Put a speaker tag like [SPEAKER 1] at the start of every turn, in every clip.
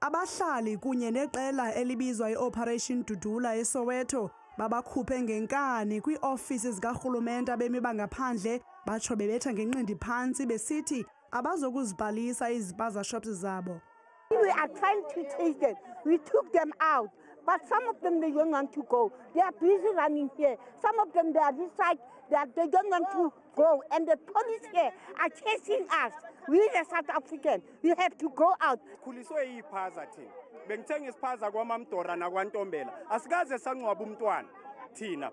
[SPEAKER 1] Abahlali kunye neqela elibizwa iOperation Dudula eSoweto babakhuphe ngenkani kwii-ofisi zikarhulumente abemi bangaphandle batsho bebetha ngenqindi phantsi besithi abazokuzibhalisa izipaza shops zabo.
[SPEAKER 2] We are trying to chase them. We took them out. But some of them, they don't want to go. They are busy running here. Some of them, they are this side, they don't want to go. And the police here are chasing us. We, the South African, we have to go out.
[SPEAKER 3] Khuliswe iphaza thina. Bengithenga isiphaza kwaMamdora nakwaNtombela. Asikaze sangcwaba umntwana thina.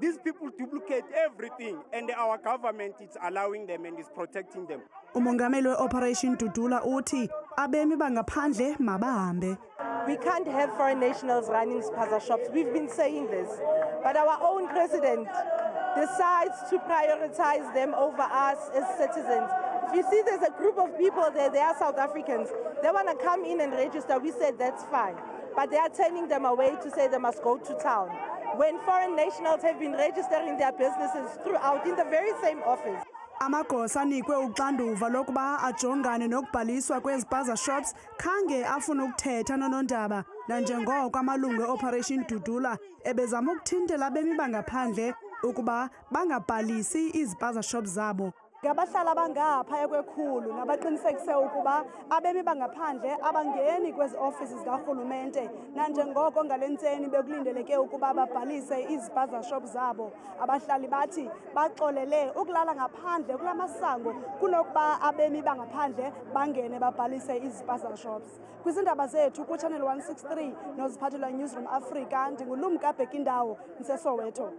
[SPEAKER 3] These people duplicate everything and our government is allowing them and is protecting them.
[SPEAKER 1] Umongameli we-Operation Dudula uthi abemi bangaphandle mabahambe.
[SPEAKER 4] We can't have foreign nationals running spaza shops. We've been saying this. But our own president decides to prioritize them over us as citizens. If you see there's a group of people there, they are South Africans. They want to come in and register. We said that's fine. But they are turning them away to say they must go to town. When foreign nationals have been registering their businesses throughout in the very same office.
[SPEAKER 1] Amagosa anikwe uxanduva lokuba ajongane nokubhaliswa kwezipaza shops khange afuna ukuthetha nonondaba nanjengoko amalungu e-Operation Dudula ebezama ukuthintela abemi bangaphandle ukuba bangabhalisi izipaza shops zabo. Ngabahlala bangaphaya kwekhulu nabaqinisekise ukuba abemi bangaphandle abangeni kwezi offices zikarhulumente nanjengoko ngalentseni bekulindeleke ukuba babhalise izipaza shops zabo. Abahlali bathi baxolele ukulala ngaphandle kula masango kunokuba abemi bangaphandle bangene babhalise izipaza shops. Kwizindaba zethu kuChannel 163 noziphathelwa Newsroom Africa, ndingulumka Bhekindawo, ndiseSoweto.